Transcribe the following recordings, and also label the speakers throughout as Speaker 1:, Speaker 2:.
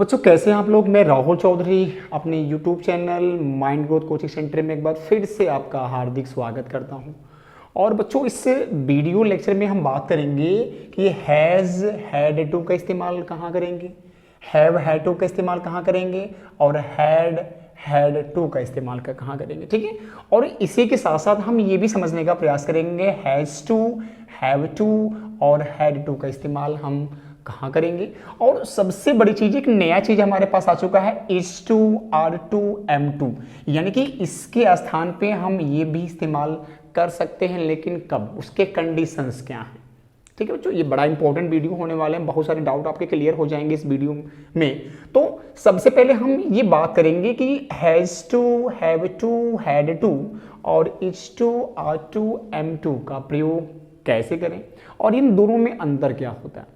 Speaker 1: बच्चों कैसे हैं आप लोग। मैं राहुल चौधरी अपने YouTube channel mind growth coaching centre में एक बार फिर से आपका हार्दिक स्वागत करता हूं। और बच्चों इस वीडियो लेक्चर में हम बात करेंगे कि हैज़ हैड टू का इस्तेमाल कहाँ करेंगे, हैव हैड टू का इस्तेमाल कहाँ करेंगे और हैड टू का इस्तेमाल कहाँ करेंगे। ठीक है, और इसी के साथ साथ हम ये भी समझने का प्रयास करेंगे हैज़ टू, हैव टू और हैड टू का इस्तेमाल हम कहाँ करेंगे। और सबसे बड़ी चीज, एक नया चीज हमारे पास आ चुका है is to, are to, am to, यानी कि इसके स्थान पे हम ये भी इस्तेमाल कर सकते हैं, लेकिन कब, उसके कंडीशंस क्या हैं। ठीक है बच्चों, ये बड़ा इंपॉर्टेंट वीडियो होने वाले हैं, बहुत सारे डाउट आपके क्लियर हो जाएंगे इस वीडियो में। तो सबसे पहले हम ये बात करेंगे कि has to, have to, had to और is to, are to, am to का प्रयोग कैसे करें और इन दोनों में अंतर क्या होता है।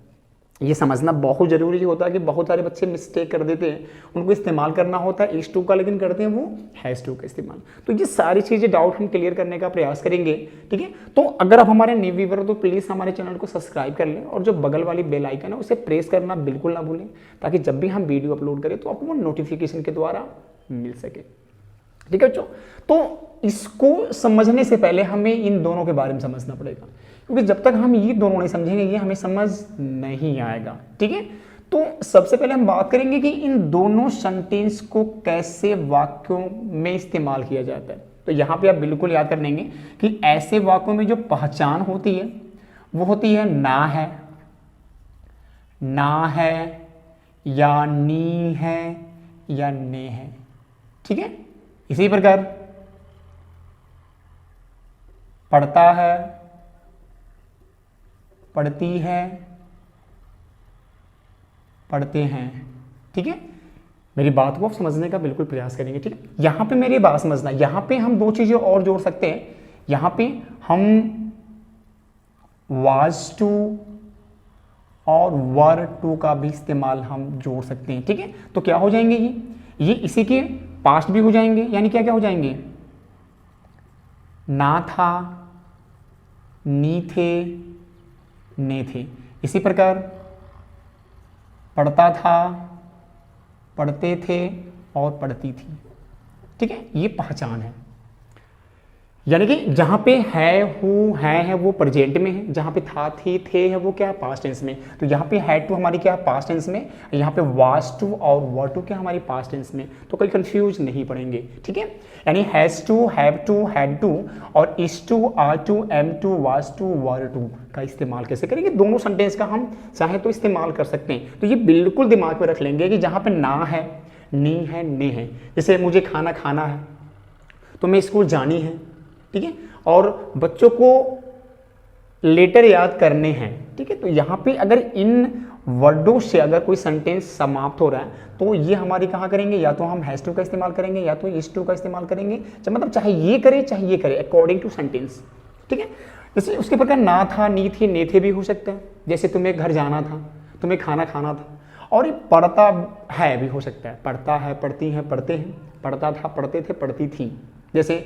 Speaker 1: ये समझना बहुत जरूरी होता है कि बहुत सारे बच्चे मिस्टेक कर देते हैं, उनको इस्तेमाल करना होता है इज टू का, लेकिन करते हैं वो हैज टू का इस्तेमाल। तो ये सारी चीजें डाउट हम क्लियर करने का प्रयास करेंगे। ठीक है, तो अगर आप हमारे न्यू व्यूअर हो तो प्लीज हमारे चैनल को सब्सक्राइब कर लें और जो बगल वाली बेल आइकन है उसे प्रेस करना बिल्कुल ना भूलें, ताकि जब भी हम वीडियो अपलोड करें तो आपको वो नोटिफिकेशन के द्वारा मिल सके। ठीक है बच्चों, तो इसको समझने से पहले हमें इन दोनों के बारे में समझना पड़ेगा, क्योंकि जब तक हम ये दोनों नहीं समझेंगे ये हमें समझ नहीं आएगा। ठीक है, तो सबसे पहले हम बात करेंगे कि इन दोनों सेंटेंस को कैसे वाक्यों में इस्तेमाल किया जाता है। तो यहाँ पे आप बिल्कुल याद कर लेंगे कि ऐसे वाक्यों में जो पहचान होती है वो होती है ना है या नी है या ने है। ठीक है, इसी प्रकार पढ़ता है, पढ़ती है, पढ़ते हैं। ठीक है, मेरी बात को आप समझने का बिल्कुल प्रयास करेंगे। ठीक है, यहां पे मेरी बात समझना, यहां पे हम दो चीजें और जोड़ सकते हैं। यहां पे हम वाज टू और वर टू का भी इस्तेमाल हम जोड़ सकते हैं। ठीक है, तो क्या हो जाएंगे ये इसी के पास्ट भी हो जाएंगे, यानी क्या क्या हो जाएंगे, ना था, नी थे, ने थे। इसी प्रकार पढ़ता था, पढ़ते थे और पढ़ती थी। ठीक है, ये पहचान है, यानी कि जहां पे है, हूँ, है वो प्रेजेंट में है, जहां पे था, थी, थे है वो क्या है, पास्ट टेंस में। तो यहाँ पे हैड टू हमारी क्या है, पास्ट टेंस में, यहाँ पे वाज टू और वर टू क्या हमारी पास्ट टेंस में। तो कोई कंफ्यूज नहीं पड़ेंगे। ठीक है, यानी has to, have to, had to और is to, are to, am to, was to, were to का इस्तेमाल कैसे करेंगे। दोनों सेंटेंस का हम चाहे तो इस्तेमाल कर सकते हैं। तो ये बिल्कुल दिमाग में रख लेंगे कि जहाँ पे ना है, नी है, ने है। जैसे मुझे खाना खाना है तो मैं स्कूल जानी है। ठीक है, और बच्चों को लेटर याद करने हैं। ठीक है, तो यहाँ पे अगर इन वर्डों से अगर कोई सेंटेंस समाप्त हो रहा है तो ये हमारी कहाँ करेंगे, या तो हम हैज टू का इस्तेमाल करेंगे या तो इज टू का इस्तेमाल करेंगे। मतलब चाहे ये करे अकॉर्डिंग टू सेंटेंस। ठीक है, जैसे उसके प्रकार ना था, नी थी, ने थे भी हो सकते हैं। जैसे तुम्हें घर जाना था, तुम्हें खाना खाना था। और ये पढ़ता है भी हो सकता है, पढ़ता है, पढ़ती हैं, पढ़ते हैं, पढ़ता था, पढ़ते थे, पढ़ती थी। जैसे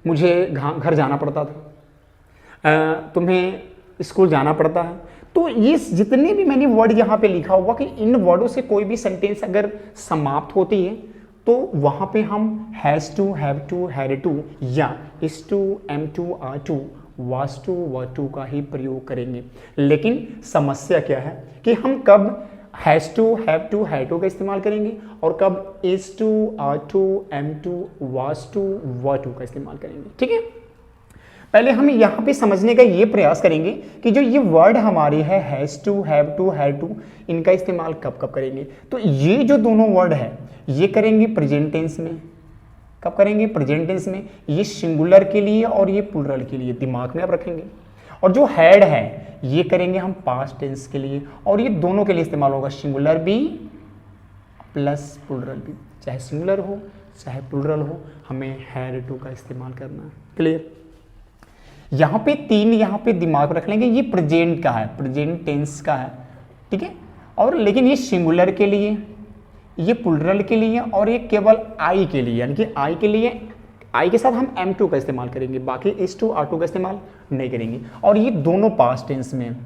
Speaker 1: मुझे घर जाना पड़ता था, तुम्हें स्कूल जाना पड़ता है। तो ये जितने भी मैंने वर्ड यहाँ पे लिखा हुआ कि इन वर्डों से कोई भी सेंटेंस अगर समाप्त होती है तो वहाँ पे हम has to, have to, had to या is to, am to, are to, was to, were to का ही प्रयोग करेंगे। लेकिन समस्या क्या है कि हम कब has to, have to, had to का इस्तेमाल करेंगे और कब is to, are to, am to, was to, were to का इस्तेमाल करेंगे। ठीक है, पहले हम यहाँ पे समझने का ये प्रयास करेंगे कि जो ये वर्ड हमारे है has to, have to, had to, इनका इस्तेमाल कब कब करेंगे। तो ये जो दोनों वर्ड है ये करेंगे प्रेजेंट टेंस में। कब करेंगे, प्रेजेंट टेंस में। ये सिंगुलर के लिए और ये प्लूरल के लिए, दिमाग में आप रखेंगे। और जो हैड है ये करेंगे हम पास्ट टेंस के लिए, और ये दोनों के लिए इस्तेमाल होगा, सिंगुलर भी प्लस प्लूरल भी। चाहे सिंगुलर हो चाहे प्लूरल हो, हमें हैड टू का इस्तेमाल करना है। क्लियर, यहाँ पे तीन यहाँ पे दिमाग रख लेंगे। ये प्रेजेंट का है, प्रेजेंट टेंस का है। ठीक है, और लेकिन ये सिंगुलर के लिए, ये प्लूरल के लिए और ये केवल आई के लिए, यानी कि आई के लिए, आई के साथ हम एम टू का इस्तेमाल करेंगे, बाकी इज टू, आर टू का इस्तेमाल नहीं करेंगे। और ये दोनों पास्ट टेंस में,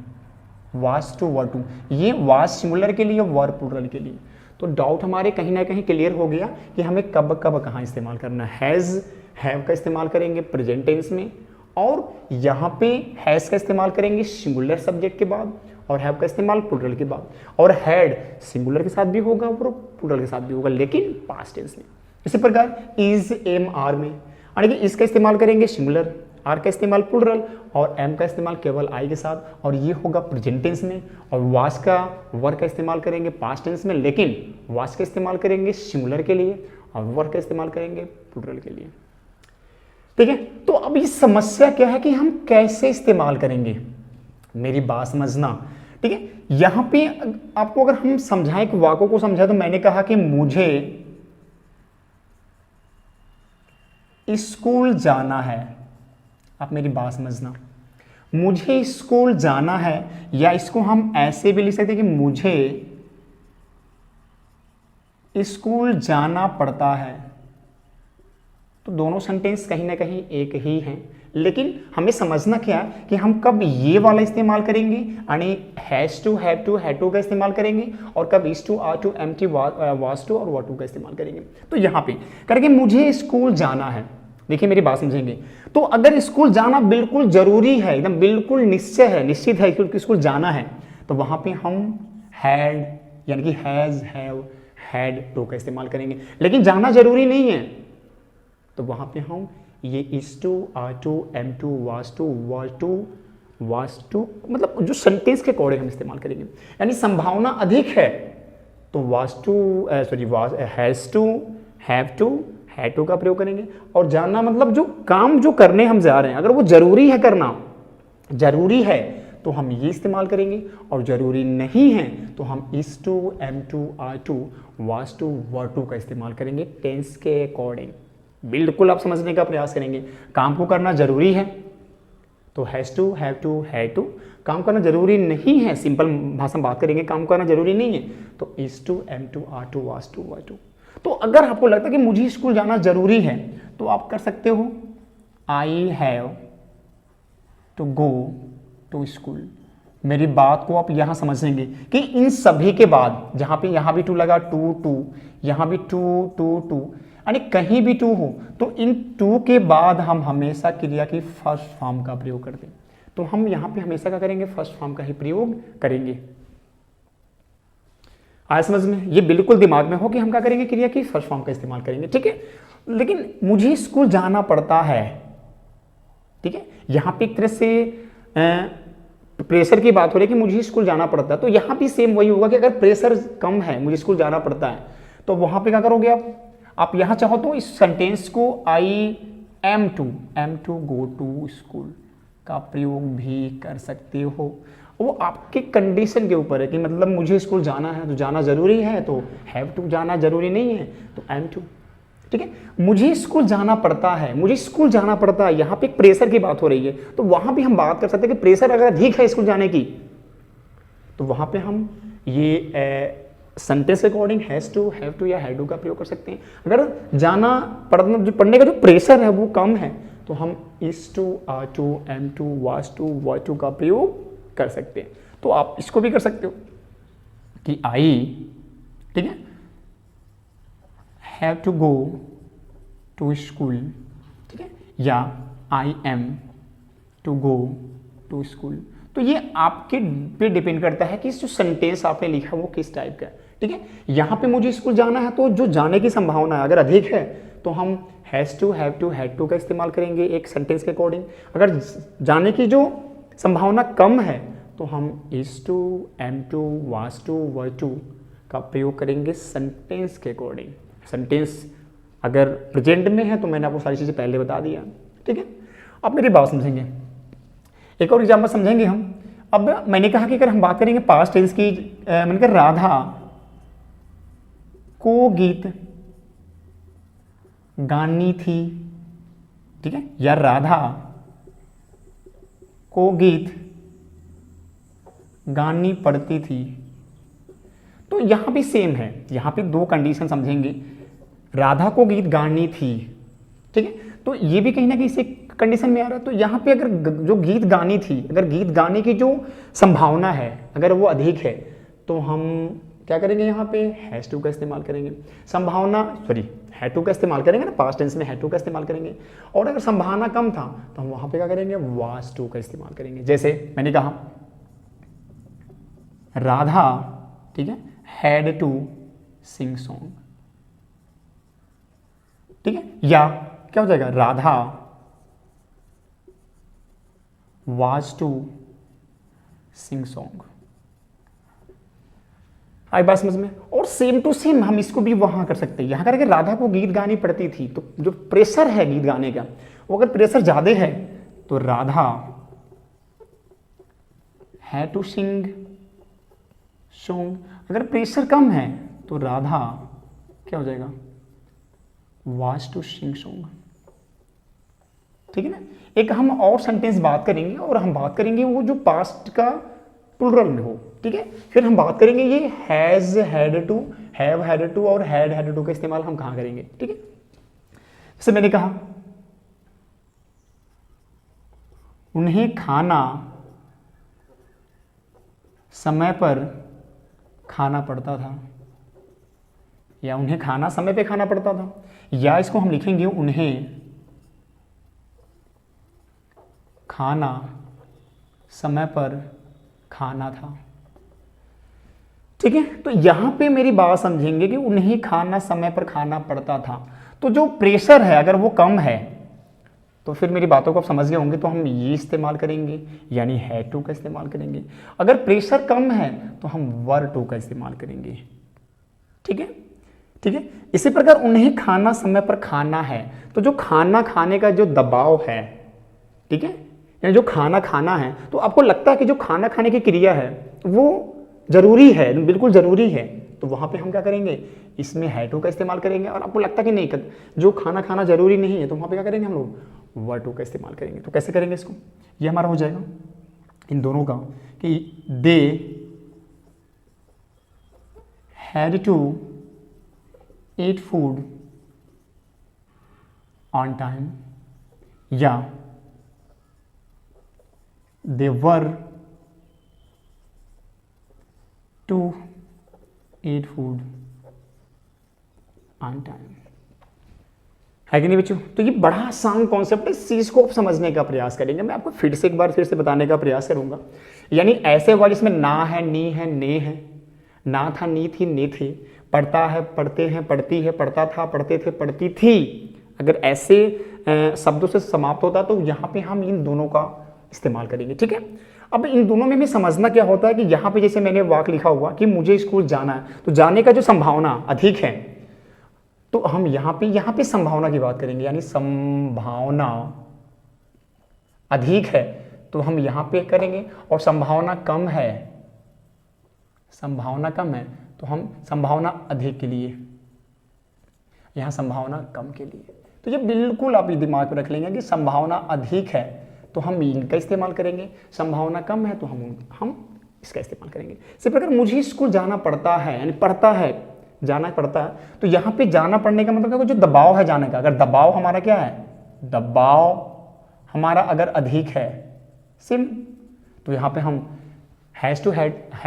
Speaker 1: वाज टू, वर टू, ये वाज सिंगुलर के लिए, वर प्लूरल के लिए। तो डाउट हमारे कहीं ना कहीं क्लियर हो गया कि हमें कब कब कहाँ इस्तेमाल करना है। हैज़, हैव का इस्तेमाल करेंगे प्रेजेंट टेंस में, और यहाँ पे हैज़ का इस्तेमाल करेंगे सिंगुलर सब्जेक्ट के बाद, और हैव का इस्तेमाल प्लूरल के बाद, और हैड सिंगुलर के साथ भी होगा और प्लूरल के साथ भी होगा, लेकिन पास्ट टेंस में। इसी प्रकार इज, एम, आर में यानी कि इसका इस्तेमाल करेंगे सिंगुलर, आर का इस्तेमाल प्लूरल, और एम का इस्तेमाल केवल आई के साथ, और ये होगा प्रेजेंट टेंस में। और वाज का, वर का इस्तेमाल करेंगे पास्ट टेंस में, लेकिन वाज का इस्तेमाल करेंगे सिंगुलर के लिए और वर का इस्तेमाल करेंगे प्लूरल के लिए। ठीक है, तो अब ये समस्या क्या है कि हम कैसे इस्तेमाल करेंगे, मेरी बात समझना। ठीक है, यहां पे आपको अगर हम समझाएं कि वाक्यों को समझाएं, तो मैंने कहा कि मुझे स्कूल जाना है। आप मेरी बात समझना, मुझे स्कूल जाना है, या इसको हम ऐसे भी लिख सकते हैं कि मुझे स्कूल जाना पड़ता है। तो दोनों सेंटेंस कहीं ना कहीं एक ही हैं, लेकिन हमें समझना क्या है कि हम कब ये वाला इस्तेमाल करेंगे, यानी has to, have to, had to का इस्तेमाल करेंगे, और कब is to, are to, am to, was to और वर टू का इस्तेमाल करेंगे। तो यहाँ पे करके मुझे स्कूल जाना है, देखिए मेरी बात समझेंगे। तो अगर स्कूल जाना बिल्कुल जरूरी है, एकदम बिल्कुल निश्चय है, निश्चित है कि स्कूल जाना है, तो वहां पे हम हैड यानी कि हैज, हैव, हैड टू का इस्तेमाल करेंगे। लेकिन जाना जरूरी नहीं है, तो वहां पे हम ये is to, are to, am to, was to, was to मतलब जो सेंटेंस के अकॉर्डिंग हम इस्तेमाल करेंगे। यानी संभावना अधिक है तो was to, sorry was, has to, have to, had to का प्रयोग करेंगे। और जानना मतलब जो काम जो करने हम जा रहे हैं, अगर वो जरूरी है करना, जरूरी है तो हम ये इस्तेमाल करेंगे, और जरूरी नहीं है तो हम is to, am to, are to, was to, were to का इस्तेमाल करेंगे टेंस के अकॉर्डिंग। बिल्कुल आप समझने का प्रयास करेंगे। काम को करना जरूरी है तो has to, have to, had to. काम करना जरूरी नहीं है, सिंपल भाषा में बात करेंगे, काम करना जरूरी नहीं है तो is to, am to, are to, was to, were to. तो अगर आपको लगता है कि मुझे स्कूल जाना जरूरी है तो आप कर सकते हो I have to go to school. मेरी बात को आप यहां समझेंगे कि इन सभी के बाद, जहां पे यहां भी टू लगा, टू टू, यहां भी टू टू टू, यानी कहीं भी टू हो तो इन टू के बाद हम हमेशा क्रिया की फर्स्ट फॉर्म का प्रयोग करते हैं। तो हम यहां पे हमेशा क्या करेंगे, फर्स्ट फॉर्म का ही प्रयोग करेंगे। आया समझ में? ये बिल्कुल दिमाग में हो कि हम क्या करेंगे, क्रिया की फर्स्ट फॉर्म का इस्तेमाल करेंगे। ठीक है, लेकिन मुझे स्कूल जाना पड़ता है। ठीक है, यहां पे एक तरह से प्रेशर की बात हो रही है कि मुझे स्कूल जाना पड़ता है, तो यहां भी सेम वही होगा कि अगर प्रेशर कम है, मुझे स्कूल जाना पड़ता है, तो वहां पे क्या करोगे आप यहां चाहो तो इस सेंटेंस को I am to go to school का प्रयोग भी कर सकते हो। वो आपके कंडीशन के ऊपर है कि मतलब मुझे स्कूल जाना है तो जाना जरूरी है तो हैव टू, जाना जरूरी नहीं है तो एम टू। ठीक है, मुझे स्कूल जाना पड़ता है, मुझे स्कूल जाना पड़ता है, यहाँ पे एक प्रेशर की बात हो रही है, तो वहां भी हम बात कर सकते हैं कि प्रेशर अगर अधिक है स्कूल जाने की, तो वहां पे हम ये सेंटेंस के according has to, have to या हैड टू का प्रयोग कर सकते हैं। अगर जाना पढ़ने का जो प्रेशर है वो कम है तो हम is to, are to, am to, was to, were to का प्रयोग कर सकते हैं। तो आप इसको भी कर सकते हो कि आई, ठीक है, have to go to school, ठीक है, या I am to go to school. तो ये आपके पे डिपेंड करता है कि जो सेंटेंस आपने लिखा वो किस टाइप का है। ठीक है, यहां पे मुझे स्कूल जाना है तो जो जाने की संभावना है अगर अधिक है तो हम has to, have to, had to का इस्तेमाल करेंगे एक सेंटेंस के अकॉर्डिंग। अगर जाने की जो संभावना कम है तो हम is to, am to, was to, were to का प्रयोग करेंगे सेंटेंस के अकॉर्डिंग। सेंटेंस अगर प्रेजेंट में है तो मैंने आपको सारी चीज़ें पहले बता दिया। ठीक है, अब मेरी बात समझेंगे, एक और एग्जाम्पल समझेंगे हम। अब मैंने कहा कि अगर हम बात करेंगे पास्ट टेंस की, मैंने कहा राधा को गीत गानी थी, ठीक है, या राधा को गीत गानी पड़ती थी। तो यहां भी सेम है, यहां पे दो कंडीशन समझेंगे, राधा को गीत गानी थी, ठीक है, तो ये भी कहीं ना कहीं से कंडीशन में आ रहा है। तो यहाँ पे अगर जो गीत गानी थी, अगर गीत गाने की जो संभावना है अगर वो अधिक है तो हम क्या करेंगे, यहाँ पे हैज टू का इस्तेमाल करेंगे। संभावना सॉरी हैड टू का इस्तेमाल करेंगे ना, पास्ट टेंस में हैड टू का इस्तेमाल करेंगे। और अगर संभावना कम था तो हम वहाँ पे क्या करेंगे, वाज टू का इस्तेमाल करेंगे। जैसे मैंने कहा राधा, ठीक है, हैड टू सिंग सॉन्ग, ठीक है, या क्या हो जाएगा, Radha was to sing song. आई बात समझ में। और सेम टू सेम हम इसको भी वहां कर सकते हैं। यहां करके राधा को गीत गानी पड़ती थी, तो जो प्रेशर है गीत गाने का, वो अगर प्रेशर ज्यादा है तो राधा है टू सिंग सॉन्ग। अगर प्रेशर कम है तो राधा क्या हो जाएगा, वाज टू सिंग सॉन्ग। ठीक है ना। एक हम और सेंटेंस बात करेंगे, और हम बात करेंगे वो जो पास्ट का प्लूरल में हो, ठीक है। फिर हम बात करेंगे ये has had to, have had to और हैड टू का इस्तेमाल हम कहां करेंगे, ठीक है। जैसे मैंने कहा उन्हें खाना समय पर खाना पड़ता था, या उन्हें खाना समय पे खाना पड़ता था, या इसको हम लिखेंगे उन्हें खाना समय पर खाना था, ठीक है। तो यहां पे मेरी बात समझेंगे कि उन्हें खाना समय पर खाना पड़ता था। तो जो प्रेशर है अगर वो कम है तो फिर मेरी बातों को आप समझ गए होंगे, तो हम ये इस्तेमाल करेंगे, यानी हैड टू का इस्तेमाल करेंगे। अगर प्रेशर कम है तो हम वर टू का इस्तेमाल करेंगे, ठीक है, ठीक है। इसी प्रकार उन्हें खाना समय पर खाना है, तो जो खाना खाने का जो दबाव है, ठीक है, यानी जो खाना खाना है, तो आपको लगता है कि जो खाना खाने की क्रिया है वो जरूरी है, बिल्कुल जरूरी है, तो वहां पे हम क्या करेंगे, इसमें हैड टू का इस्तेमाल करेंगे। और आपको लगता है कि नहीं जो खाना खाना जरूरी नहीं है, तो वहां पे क्या करेंगे हम लोग, वर टू का इस्तेमाल करेंगे। तो कैसे करेंगे इसको, ये हमारा हो जाएगा इन दोनों का कि they had to eat food on time, या they were to eat food on time, है कि नहीं बच्चों। तो ये बड़ा आसान कॉन्सेप्ट है, इस चीज को आप समझने का प्रयास करेंगे। मैं आपको फिर से एक बार फिर से बताने का प्रयास करूंगा। यानी ऐसे वर्ड जिसमें ना है, नी है, ने है, ना था, नी थी, ने थे, पढ़ता है, पढ़ते हैं, पढ़ती है, पढ़ता था, पढ़ते थे, पढ़ती थी, अगर ऐसे शब्दों से समाप्त होता तो यहाँ पे हम इन दोनों का इस्तेमाल करेंगे, ठीक है। अब इन दोनों में भी समझना क्या होता है कि यहाँ पे जैसे मैंने वाक्य लिखा हुआ कि मुझे स्कूल जाना है, तो जाने का जो संभावना अधिक है, तो हम यहाँ पे संभावना की बात करेंगे, यानी संभावना अधिक है तो हम यहाँ पे करेंगे, और संभावना कम है, संभावना कम है तो हम संभावना अधिक के लिए, यहाँ संभावना कम के लिए। तो ये बिल्कुल आप दिमाग में रख लेंगे कि संभावना अधिक है तो हम इनका इस्तेमाल करेंगे, संभावना कम है तो हम इसका इस्तेमाल करेंगे। इसी प्रकार मुझे स्कूल जाना पड़ता है, यानी पड़ता है, जाना पड़ता है, तो यहाँ पे जाना पड़ने का मतलब जो दबाव है जाने का, अगर दबाव हमारा क्या है, दबाव हमारा अगर अधिक है सिम, तो यहाँ पे हम हैव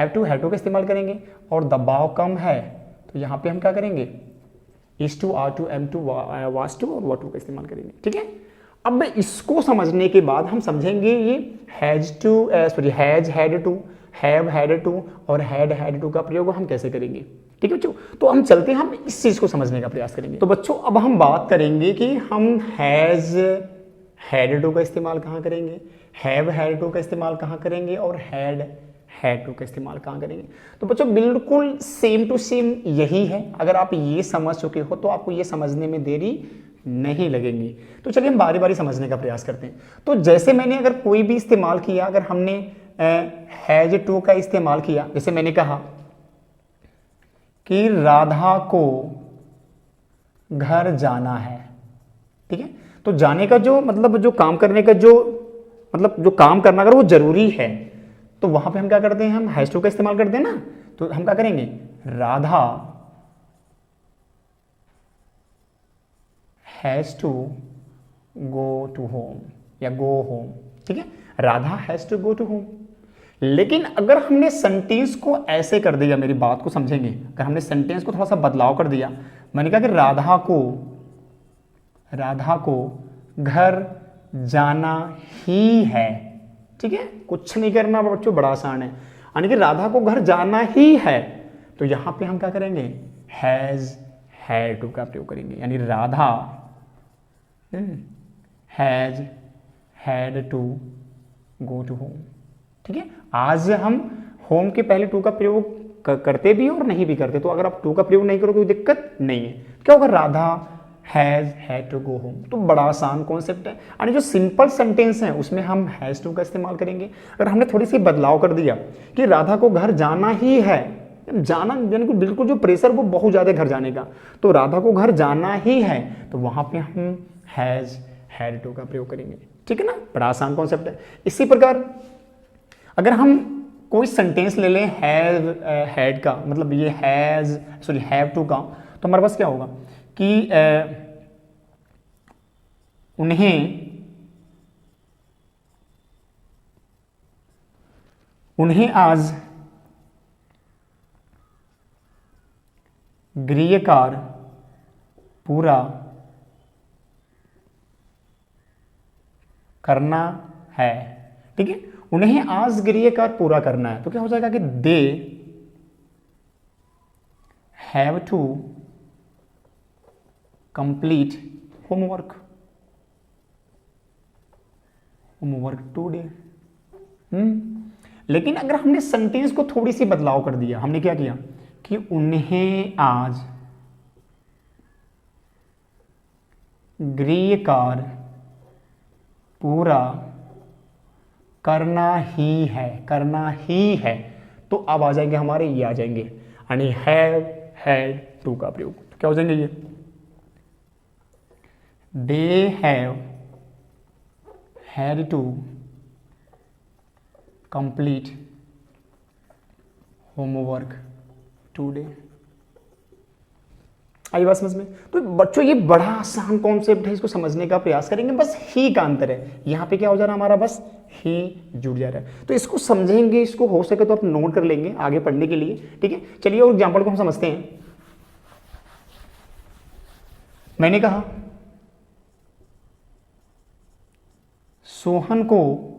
Speaker 1: टू का इस्तेमाल करेंगे, और दबाव कम है तो यहाँ पे हम क्या करेंगे, is to, are to, am to, was to और वर टू का इस्तेमाल करेंगे, ठीक है। अब इसको समझने के बाद हम समझेंगे ये has to, sorry has had to, have had to और हैड टू का प्रयोग हम कैसे करेंगे, ठीक है बच्चों। तो हम चलते हैं, हम इस चीज को समझने का प्रयास करेंगे। तो बच्चों अब हम बात करेंगे कि हम हैज हैड टू का इस्तेमाल कहाँ करेंगे, हैव हैड टू का इस्तेमाल कहाँ करेंगे, और हैड टू का इस्तेमाल कहाँ करेंगे। तो बच्चों बिल्कुल सेम टू सेम यही है। अगर आप ये समझ चुके हो तो आपको ये समझने में देरी नहीं लगेंगी। तो चलिए हम बारी बारी समझने का प्रयास करते हैं। तो जैसे मैंने अगर कोई भी इस्तेमाल किया, अगर हमने हैज टू का इस्तेमाल किया, जैसे मैंने कहा कि राधा को घर जाना है, ठीक है। तो जाने का जो मतलब, जो काम करने का जो मतलब, जो काम करना अगर वो जरूरी है, तो वहां पे हम क्या करते हैं, हम हैज टू का इस्तेमाल करते हैं ना। तो हम क्या करेंगे, Radha has to go to home, या गो होम, ठीक है। Radha has to go to home, लेकिन अगर हमने सेंटेंस को ऐसे कर दिया, मेरी बात को समझेंगे, अगर हमने सेंटेंस को थोड़ा सा बदलाव कर दिया, मैंने कहा कि राधा को घर जाना ही है, ठीक है, कुछ नहीं करना बच्चों, बड़ा आसान है, यानी कि राधा को घर जाना ही है, तो यहां पे हम क्या करेंगे, हैज हैड टू का प्रयोग करेंगे, यानी Radha has had to go to home, ठीक है। आज हम होम के पहले टू का प्रयोग करते भी और नहीं भी करते, तो अगर आप टू का प्रयोग नहीं करो कोई दिक्कत नहीं है, क्या होगा, Radha has had to go home, तो बड़ा आसान कॉन्सेप्ट है। यानी जो सिंपल सेंटेंस है उसमें हम हैज टू का इस्तेमाल करेंगे। अगर हमने थोड़ी सी बदलाव कर दिया कि राधा को घर जाना ही है, जाना यानी कि बिल्कुल जो प्रेशर वो बहुत ज्यादा घर जाने का, तो राधा को घर जाना ही है, तो वहां पे हम हैज हैड टू का प्रयोग करेंगे, ठीक है ना, बड़ा आसान कॉन्सेप्ट है। इसी प्रकार अगर हम कोई सेंटेंस ले लें हैव हैड का, मतलब ये हैव टू का, तो हमारे पास क्या होगा कि उन्हें आज गृह कार्य पूरा करना है, ठीक है, उन्हें आज गृह कार्य पूरा करना है, तो क्या हो जाएगा कि they have to complete homework today. लेकिन अगर हमने सेंटेंस को थोड़ी सी बदलाव कर दिया, हमने क्या किया कि उन्हें आज गृह कार्य पूरा करना ही है, तो अब आ जाएंगे हमारे, ये आ जाएंगे, यानी हैव हैड टू का प्रयोग, तो क्या हो जाएंगे ये, they have had to complete homework today. आई बात समझ में? तो बच्चों ये बड़ा आसान कॉन्सेप्ट है, इसको समझने का प्रयास करेंगे, बस ही का अंतर है, यहाँ पे क्या हो जा रहा है हमारा, बस ही जुड़ जा रहा है, तो इसको समझेंगे, इसको हो सके तो आप नोट कर लेंगे आगे पढ़ने के लिए, ठीक है। चलिए और एग्जाम्पल को हम समझते हैं। मैंने कहा सोहन को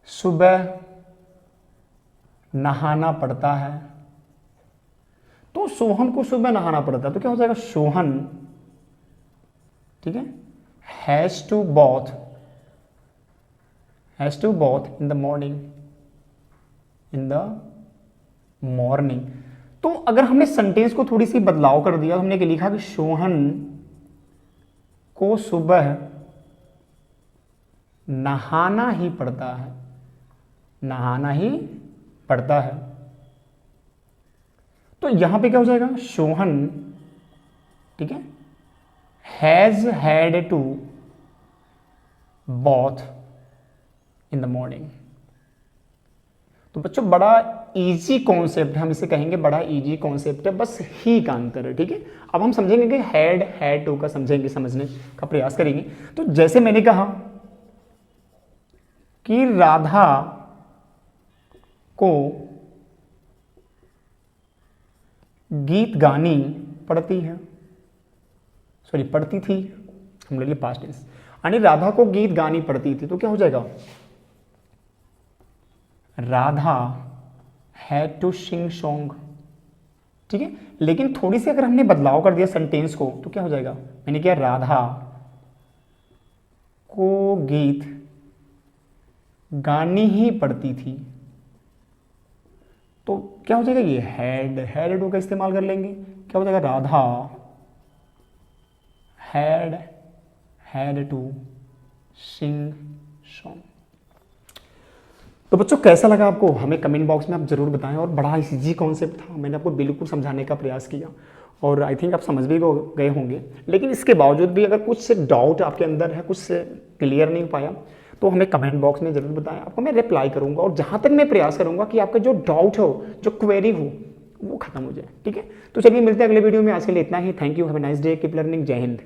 Speaker 1: सुबह नहाना पड़ता है, तो सोहन को सुबह नहाना पड़ता है, तो क्या हो जाएगा, सोहन, ठीक है, has to both in the morning. तो अगर हमने सेंटेंस को थोड़ी सी बदलाव कर दिया, हमने लिखा कि सोहन को सुबह नहाना ही पड़ता है, तो यहां पे क्या हो जाएगा, सोहन, ठीक है, has had to both in the morning. तो बच्चों बड़ा इजी कॉन्सेप्ट है, हम इसे कहेंगे बड़ा इजी कॉन्सेप्ट है, बस ही का अंतर है, ठीक है। अब हम समझेंगे कि हैड टू का समझेंगे, समझने का प्रयास करेंगे। तो जैसे मैंने कहा कि राधा को गीत गानी पड़ती थी, हम ले लिए पास्ट टेंस, यानी राधा को गीत गानी पड़ती थी, तो क्या हो जाएगा, Radha had to sing song, ठीक है। लेकिन थोड़ी सी अगर हमने बदलाव कर दिया सेंटेंस को, तो क्या हो जाएगा, मैंने किया राधा को गीत गानी ही पड़ती थी, तो क्या हो जाएगा, ये हैड टू का इस्तेमाल कर लेंगे, क्या हो जाएगा, Radha had to sing song. तो बच्चों कैसा लगा आपको, हमें कमेंट बॉक्स में आप जरूर बताएं, और बड़ा इजी कॉन्सेप्ट था, मैंने आपको बिल्कुल समझाने का प्रयास किया, और आई थिंक आप समझ भी गए होंगे। लेकिन इसके बावजूद भी अगर कुछ डाउट आपके अंदर है, कुछ क्लियर नहीं हो पाया, तो हमें कमेंट बॉक्स में जरूर बताएं, आपको मैं रिप्लाई करूंगा, और जहां तक मैं प्रयास करूंगा कि आपका जो डाउट हो, जो क्वेरी हो, वो खत्म हो जाए, ठीक है। तो चलिए मिलते हैं अगले वीडियो में, आज के लिए इतना ही। Thank you, have a nice day, keep learning, जय हिंद।